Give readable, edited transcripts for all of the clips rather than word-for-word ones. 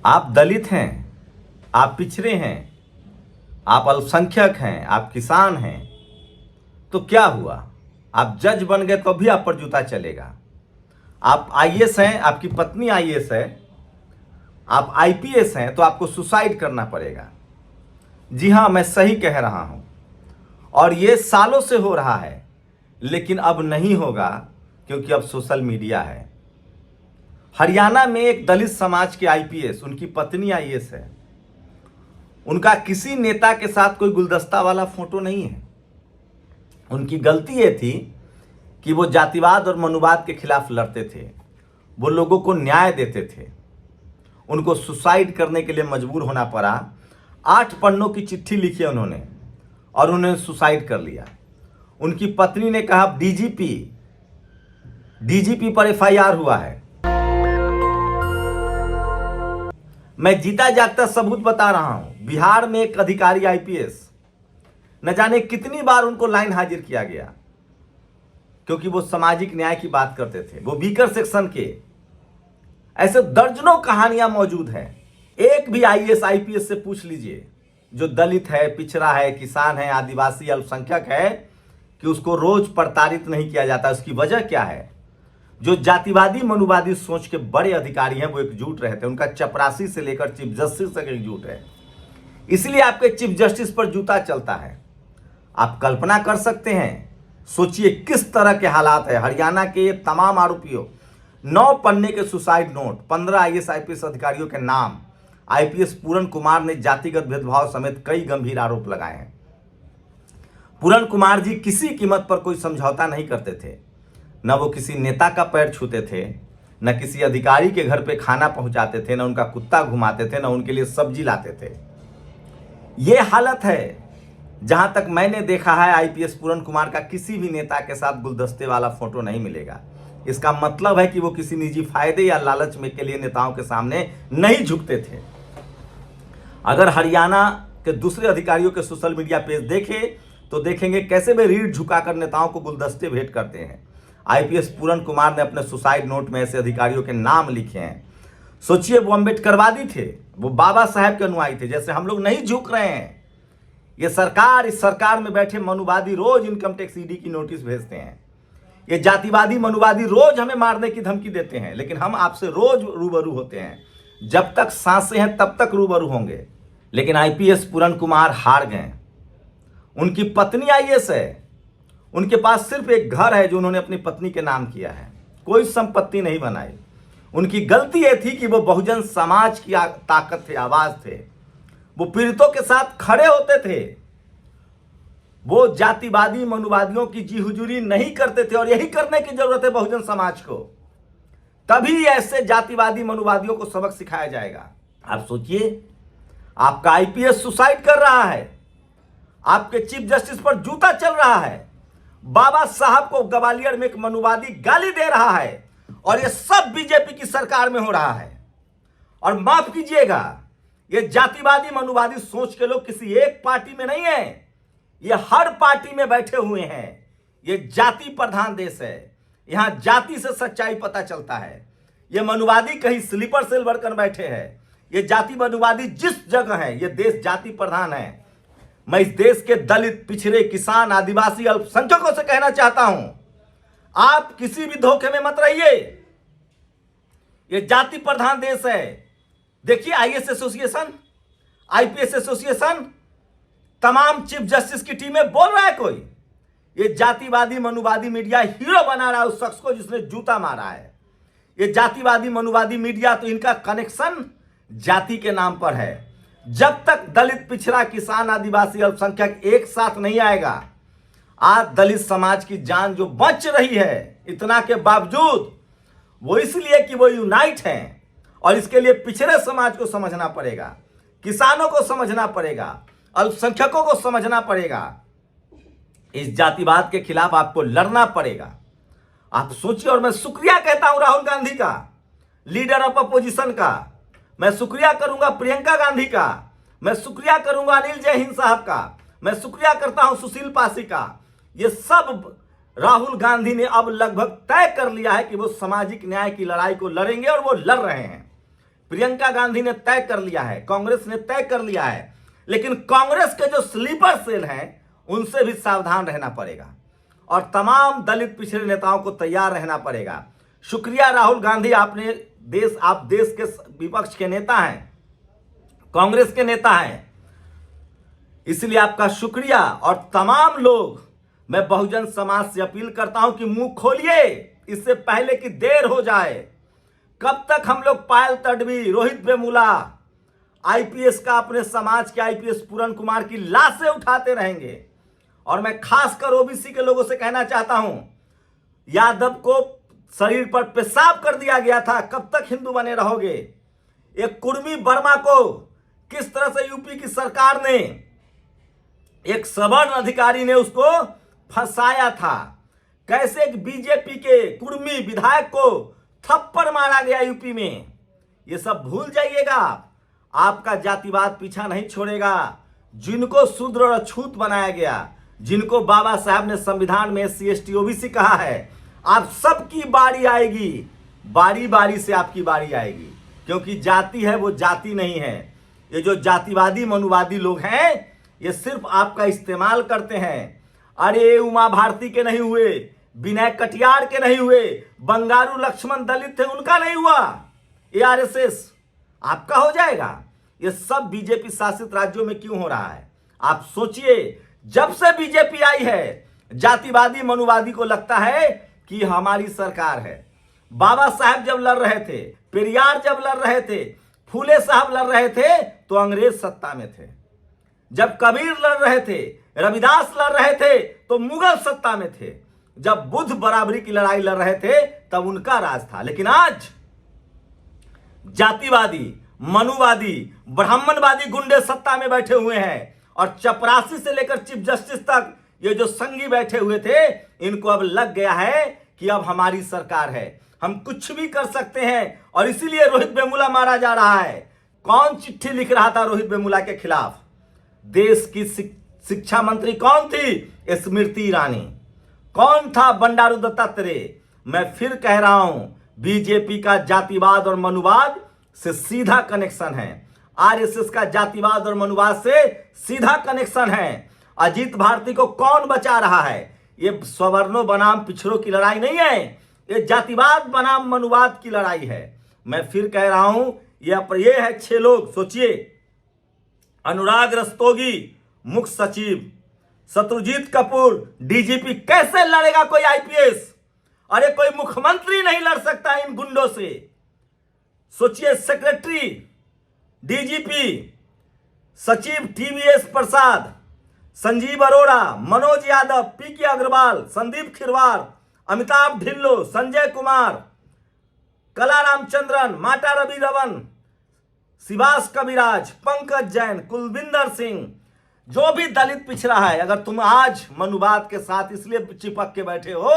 आप दलित हैं, आप पिछड़े हैं, आप अल्पसंख्यक हैं, आप किसान हैं, तो क्या हुआ? आप जज बन गए तो भी आप पर जूता चलेगा। आप आईएएस हैं, आपकी पत्नी आईएएस है, आप आईपीएस हैं, तो आपको सुसाइड करना पड़ेगा। जी हाँ, मैं सही कह रहा हूं। और ये सालों से हो रहा है, लेकिन अब नहीं होगा, क्योंकि अब सोशल मीडिया है। हरियाणा में एक दलित समाज के आईपीएस, उनकी पत्नी आईएएस है, उनका किसी नेता के साथ कोई गुलदस्ता वाला फोटो नहीं है। उनकी गलती ये थी कि वो जातिवाद और मनुवाद के खिलाफ लड़ते थे, वो लोगों को न्याय देते थे। उनको सुसाइड करने के लिए मजबूर होना पड़ा। 8 पन्नों की चिट्ठी लिखी उन्होंने और उन्होंने सुसाइड कर लिया। उनकी पत्नी ने कहा डीजीपी पर एफआईआर हुआ है। मैं जीता जागता सबूत बता रहा हूं। बिहार में एक अधिकारी आईपीएस, न जाने कितनी बार उनको लाइन हाजिर किया गया, क्योंकि वो सामाजिक न्याय की बात करते थे। वो वीकर सेक्शन के, ऐसे दर्जनों कहानियां मौजूद हैं। एक भी आईएएस आईपीएस से पूछ लीजिए जो दलित है, पिछड़ा है, किसान है, आदिवासी, अल्पसंख्यक है, कि उसको रोज प्रताड़ित नहीं किया जाता। उसकी वजह क्या है? जो जातिवादी मनुवादी सोच के बड़े अधिकारी हैं वो एकजुट रहते हैं। उनका चपरासी से लेकर चीफ जस्टिस तक एकजुट है, इसलिए आपके चीफ जस्टिस पर जूता चलता है। आप कल्पना कर सकते हैं, सोचिए किस तरह के हालात है। हरियाणा के ये तमाम आरोपियों, 9 पन्ने के सुसाइड नोट, 15 आईएएस आईपीएस अधिकारियों के नाम। आईपीएस पूरन कुमार ने जातिगत भेदभाव समेत कई गंभीर आरोप लगाए हैं। पूरन कुमार जी किसी कीमत पर कोई समझौता नहीं करते थे। न वो किसी नेता का पैर छूते थे, न किसी अधिकारी के घर पे खाना पहुंचाते थे, न उनका कुत्ता घुमाते थे, न उनके लिए सब्जी लाते थे। ये हालत है। जहां तक मैंने देखा है, आईपीएस पूरन कुमार का किसी भी नेता के साथ गुलदस्ते वाला फोटो नहीं मिलेगा। इसका मतलब है कि वो किसी निजी फायदे या लालच में के लिए नेताओं के सामने नहीं झुकते थे। अगर हरियाणा के दूसरे अधिकारियों के सोशल मीडिया पेज देखें तो देखेंगे कैसे वे रीढ़ झुकाकर नेताओं को गुलदस्ते भेंट करते हैं। आईपीएस पूरन कुमार ने अपने सुसाइड नोट में ऐसे अधिकारियों के नाम लिखे हैं। सोचिए, वो अम्बेडकरवादी थे, वो बाबा साहब के अनुयायी थे। जैसे हम लोग नहीं झुक रहे हैं, ये सरकार, इस सरकार में बैठे मनुवादी रोज इनकम टैक्स ईडी की नोटिस भेजते हैं। ये जातिवादी मनुवादी रोज हमें मारने की धमकी देते हैं, लेकिन हम आपसे रोज रूबरू होते हैं। जब तक सांसें हैं तब तक रूबरू होंगे। लेकिन आईपीएस पूरन कुमार हार गए। उनकी पत्नी आईएएस है, उनके पास सिर्फ एक घर है जो उन्होंने अपनी पत्नी के नाम किया है, कोई संपत्ति नहीं बनाई। उनकी गलती यह थी कि वो बहुजन समाज की ताकत थे, आवाज थे। वो पीड़ितों के साथ खड़े होते थे। वो जातिवादी मनुवादियों की जी हुजूरी नहीं करते थे, और यही करने की जरूरत है बहुजन समाज को। तभी ऐसे जातिवादी मनुवादियों को सबक सिखाया जाएगा। आप सोचिए, आपका आईपीएस सुसाइड कर रहा है, आपके चीफ जस्टिस पर जूता चल रहा है, बाबा साहब को ग्वालियर में एक मनुवादी गाली दे रहा है, और ये सब बीजेपी की सरकार में हो रहा है। और माफ कीजिएगा, ये जातिवादी मनुवादी सोच के लोग किसी एक पार्टी में नहीं है, ये हर पार्टी में बैठे हुए हैं। ये जाति प्रधान देश है, यहां जाति से सच्चाई पता चलता है। ये मनुवादी कहीं स्लीपर सेल बढ़कर बैठे हैं। ये जाति मनुवादी जिस जगह है, ये देश जाति प्रधान है। मैं इस देश के दलित, पिछड़े, किसान, आदिवासी, अल्पसंख्यकों से कहना चाहता हूं, आप किसी भी धोखे में मत रहिए। ये जाति प्रधान देश है। देखिए, आईएएस एसोसिएशन, आईपीएस एसोसिएशन, तमाम चीफ जस्टिस की टीमें बोल रहा है कोई। ये जातिवादी मनुवादी मीडिया हीरो बना रहा है उस शख्स को जिसने जूता मारा है। ये जातिवादी मनुवादी मीडिया, तो इनका कनेक्शन जाति के नाम पर है। जब तक दलित, पिछड़ा, किसान, आदिवासी, अल्पसंख्यक एक साथ नहीं आएगा, आज दलित समाज की जान जो बच रही है, इतना के बावजूद, वो इसलिए कि वो यूनाइट हैं। और इसके लिए पिछड़े समाज को समझना पड़ेगा, किसानों को समझना पड़ेगा, अल्पसंख्यकों को समझना पड़ेगा। इस जातिवाद के खिलाफ आपको लड़ना पड़ेगा। आप सोचिए, और मैं शुक्रिया कहता हूं राहुल गांधी का, लीडर ऑफ अपोजिशन का। मैं शुक्रिया करूंगा प्रियंका गांधी का। मैं शुक्रिया करूंगा अनिल जय हिंद साहब का। मैं शुक्रिया करता हूं सुशील पासी का। ये सब राहुल गांधी ने अब लगभग तय कर लिया है कि वो सामाजिक न्याय की लड़ाई को लड़ेंगे, और वो लड़ रहे हैं। प्रियंका गांधी ने तय कर लिया है, कांग्रेस ने तय कर लिया है, लेकिन कांग्रेस के जो स्लीपर सेल हैं उनसे भी सावधान रहना पड़ेगा और तमाम दलित पिछड़े नेताओं को तैयार रहना पड़ेगा। शुक्रिया राहुल गांधी, आप देश के विपक्ष के नेता हैं, कांग्रेस के नेता हैं, इसलिए आपका शुक्रिया। और तमाम लोग, मैं बहुजन समाज से अपील करता हूं कि मुंह खोलिए इससे पहले कि देर हो जाए। कब तक हम लोग पायल तडवी, रोहित वेमुला, आईपीएस का, अपने समाज के आईपीएस पूरन कुमार की लाशें उठाते रहेंगे? और मैं खासकर ओबीसी के लोगों से कहना चाहता हूं, यादव को शरीर पर पेशाब कर दिया गया था, कब तक हिंदू बने रहोगे? एक कुर्मी वर्मा को किस तरह से यूपी की सरकार ने, एक सवर्ण अधिकारी ने उसको फंसाया था, कैसे एक बीजेपी के कुर्मी विधायक को थप्पड़ मारा गया यूपी में, ये सब भूल जाइएगा। आपका जातिवाद पीछा नहीं छोड़ेगा। जिनको शूद्र और अछूत बनाया गया, जिनको बाबा साहब ने संविधान में SC ST OBC कहा है, आप सबकी बारी आएगी, बारी बारी से आपकी बारी आएगी, क्योंकि जाति है वो जाति नहीं है। ये जो जातिवादी मनुवादी लोग हैं ये सिर्फ आपका इस्तेमाल करते हैं। अरे उमा भारती के नहीं हुए, विनय कटियार के नहीं हुए, बंगारू लक्ष्मण दलित थे उनका नहीं हुआ, ये RSS आपका हो जाएगा। ये सब बीजेपी शासित राज्यों में क्यों हो रहा है? आप सोचिए, जब से बीजेपी आई है जातिवादी मनुवादी को लगता है कि हमारी सरकार है। बाबा साहब जब लड़ रहे थे, पेरियार जब लड़ रहे थे, फूले साहब लड़ रहे थे तो अंग्रेज सत्ता में थे। जब कबीर लड़ रहे थे, रविदास लड़ रहे थे तो मुगल सत्ता में थे। जब बुद्ध बराबरी की लड़ाई लड़ रहे थे तब उनका राज था। लेकिन आज जातिवादी, मनुवादी, ब्राह्मणवादी गुंडे सत्ता में बैठे हुए हैं और चपरासी से लेकर चीफ जस्टिस तक ये जो संघी बैठे हुए थे, इनको अब लग गया है कि अब हमारी सरकार है, हम कुछ भी कर सकते हैं। और इसीलिए रोहित वेमुला मारा जा रहा है। कौन चिट्ठी लिख रहा था रोहित वेमुला के खिलाफ? देश की शिक्षा मंत्री कौन थी? स्मृति ईरानी। कौन था? बंडारू दत्तात्रेय। मैं फिर कह रहा हूं, बीजेपी का जातिवाद और मनुवाद से सीधा कनेक्शन है, RSS का जातिवाद और मनुवाद से सीधा कनेक्शन है। अजीत भारती को कौन बचा रहा है? ये सवर्णों बनाम पिछड़ों की लड़ाई नहीं है, ये जातिवाद बनाम मनुवाद की लड़ाई है। मैं फिर कह रहा हूं, ये है 6 लोग। सोचिए, अनुराग रस्तोगी मुख्य सचिव, शत्रुजीत कपूर DGP, कैसे लड़ेगा कोई IPS? अरे कोई मुख्यमंत्री नहीं लड़ सकता इन गुंडों से। सोचिए, सेक्रेटरी, DGP, सचिव TVS प्रसाद, संजीव अरोड़ा, मनोज यादव, PK अग्रवाल, संदीप खिरवार, अमिताभ ढिल्लो, संजय कुमार, कला रामचंद्रन, माटा रवि रवन, शिवास कविराज, पंकज जैन, कुलविंदर सिंह, जो भी दलित पिछड़ा है, अगर तुम आज मनुवाद के साथ इसलिए चिपक के बैठे हो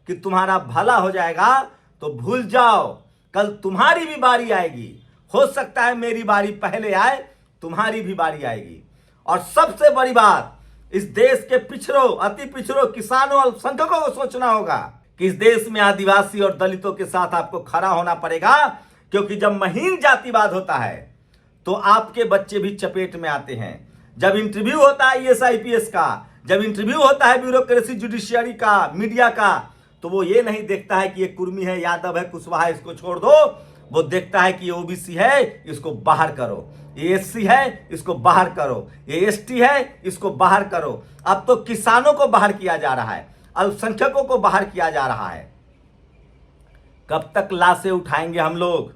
कि तुम्हारा भला हो जाएगा, तो भूल जाओ, कल तुम्हारी भी बारी आएगी। हो सकता है मेरी बारी पहले आए, तुम्हारी भी बारी आएगी। और सबसे बड़ी बात, इस देश के पिछड़ों, अति पिछड़ों, किसानों, अल्पसंख्यकों को सोचना होगा कि इस देश में आदिवासी और दलितों के साथ आपको खड़ा होना पड़ेगा, क्योंकि जब महीन जातिवाद होता है तो आपके बच्चे भी चपेट में आते हैं। जब इंटरव्यू होता है IAS IPS का, जब इंटरव्यू होता है ब्यूरोक्रेसी जुडिशियरी का, मीडिया का, तो वो ये नहीं देखता है कि ये कुर्मी है, यादव है, कुशवाहा है, इसको छोड़ दो। वो देखता है कि ये OBC है, इसको बाहर करो, ये SC है, इसको बाहर करो, ये ST है, इसको बाहर करो। अब तो किसानों को बाहर किया जा रहा है, अल्पसंख्यकों को बाहर किया जा रहा है। कब तक लाशें उठाएंगे हम लोग?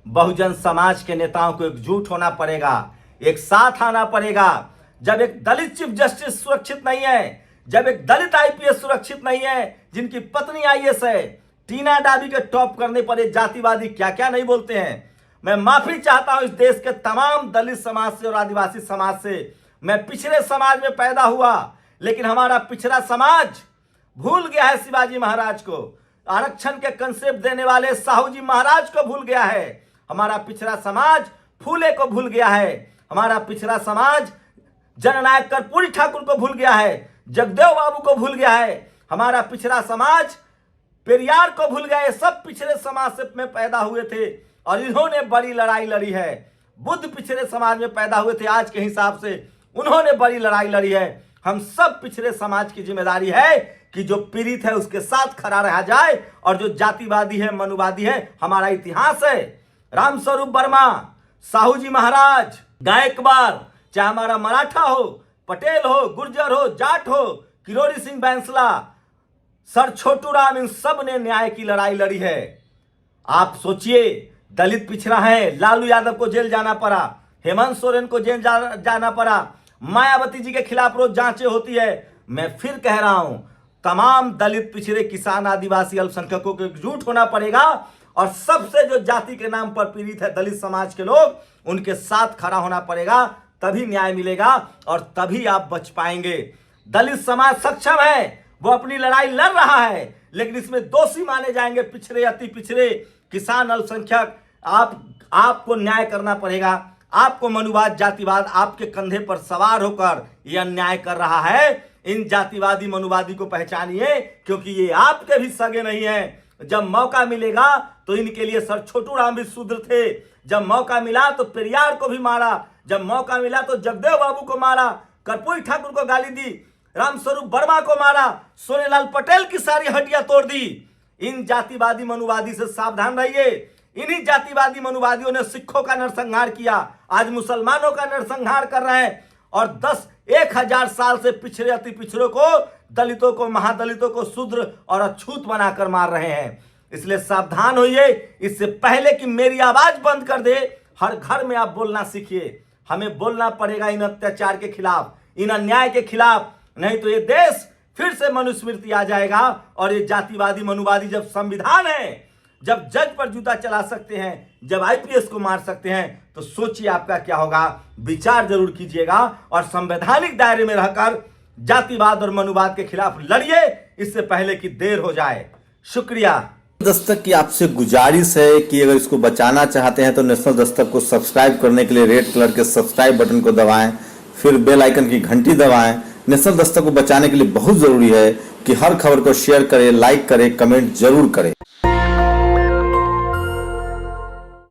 बहुजन समाज के नेताओं को एकजुट होना पड़ेगा, एक साथ आना पड़ेगा। जब एक दलित चीफ जस्टिस सुरक्षित नहीं है, जब एक दलित IPS सुरक्षित नहीं है, जिनकी पत्नी IAS है, टीना डाबी के टॉप करने पर ये जातिवादी क्या क्या नहीं बोलते हैं। मैं माफी चाहता हूं इस देश के तमाम दलित समाज से और आदिवासी समाज से। मैं पिछड़े समाज में पैदा हुआ, लेकिन हमारा पिछड़ा समाज भूल गया है शिवाजी महाराज को, आरक्षण के कंसेप्ट देने वाले साहू जी महाराज को भूल गया है। हमारा पिछड़ा समाज फूले को भूल गया है। हमारा पिछड़ा समाज जननायक कर्पूरी ठाकुर को भूल गया है, जगदेव बाबू को भूल गया है। हमारा पिछड़ा समाज पेरियार को भूल गया है। सब पिछड़े समाज से में पैदा हुए थे, और इन्होंने बड़ी लड़ाई लड़ी है। बुद्ध पिछड़े समाज में पैदा हुए थे, आज के हिसाब से उन्होंने बड़ी लड़ाई लड़ी है। हम सब पिछड़े समाज की जिम्मेदारी है कि जो पीड़ित है उसके साथ खड़ा रहा जाए, और जो जातिवादी है, मनुवादी है, हमारा इतिहास है। रामस्वरूप वर्मा, साहू जी महाराज, गायकवाड़, चाहे हमारा मराठा हो, पटेल हो, गुर्जर हो, जाट हो, किरोड़ी सिंह बैंसला, सर छोटू राम, इन सब ने न्याय की लड़ाई लड़ी है। आप सोचिए, दलित पिछड़ा है, लालू यादव को जेल जाना पड़ा, हेमंत सोरेन को जेल जाना पड़ा, मायावती जी के खिलाफ रोज जांचें होती है। मैं फिर कह रहा हूं, तमाम दलित, पिछड़े, किसान, आदिवासी, अल्पसंख्यकों को एकजुट होना पड़ेगा, और सबसे जो जाति के नाम पर पीड़ित है दलित समाज के लोग, उनके साथ खड़ा होना पड़ेगा। तभी न्याय मिलेगा और तभी आप बच पाएंगे। दलित समाज सक्षम है, वो अपनी लड़ाई लड़ रहा है, लेकिन इसमें दोषी माने जाएंगे पिछड़े, अति पिछड़े, किसान, अल्पसंख्यक। आपको न्याय करना पड़ेगा। आपको मनुवाद, जातिवाद आपके कंधे पर सवार होकर यह अन्याय कर रहा है। इन जातिवादी, मनुवादी को पहचानिए, क्योंकि ये आपके भी सगे नहीं है। जब मौका मिलेगा तो इनके लिए सर छोटू राम भी शूद्र थे। जब मौका मिला तो पेरियार को भी मारा, जब मौका मिला तो जगदेव बाबू को मारा, कर्पूरी ठाकुर को गाली दी, रामस्वरूप वर्मा को मारा, सोनेलाल पटेल की सारी हड्डियां तोड़ दी। इन जातिवादी, मनुवादी से सावधान रहिए। इन्हीं जातिवादी, मनुवादियों ने सिखों का नरसंहार किया, आज मुसलमानों का नरसंहार कर रहे हैं, और 10,000 साल से पिछड़े, अति पिछड़ों को, दलितों को, महादलितों को शूद्र और अछूत बनाकर मार रहे हैं। इसलिए सावधान होइए। इससे पहले कि मेरी आवाज बंद कर दे, हर घर में आप बोलना सीखिए। हमें बोलना पड़ेगा इन अत्याचार के खिलाफ, इन अन्याय के खिलाफ, नहीं तो ये देश फिर से मनुस्मृति आ जाएगा। और ये जातिवादी, मनुवादी जब संविधान है, जब जज पर जूता चला सकते हैं, जब आईपीएस को मार सकते हैं, तो सोचिए आपका क्या होगा। विचार जरूर कीजिएगा और संवैधानिक दायरे में रहकर जातिवाद और मनुवाद के खिलाफ लड़िए, इससे पहले कि देर हो जाए। शुक्रिया। दस्तक की आपसे गुजारिश है कि अगर इसको बचाना चाहते हैं तो नेशनल दस्तक को सब्सक्राइब करने के लिए रेड कलर के सब्सक्राइब बटन को दबाएं, फिर बेल आइकन की घंटी दबाएं। नेशनल दस्तक को बचाने के लिए बहुत जरूरी है कि हर खबर को शेयर करें, लाइक करें, कमेंट जरूर करें।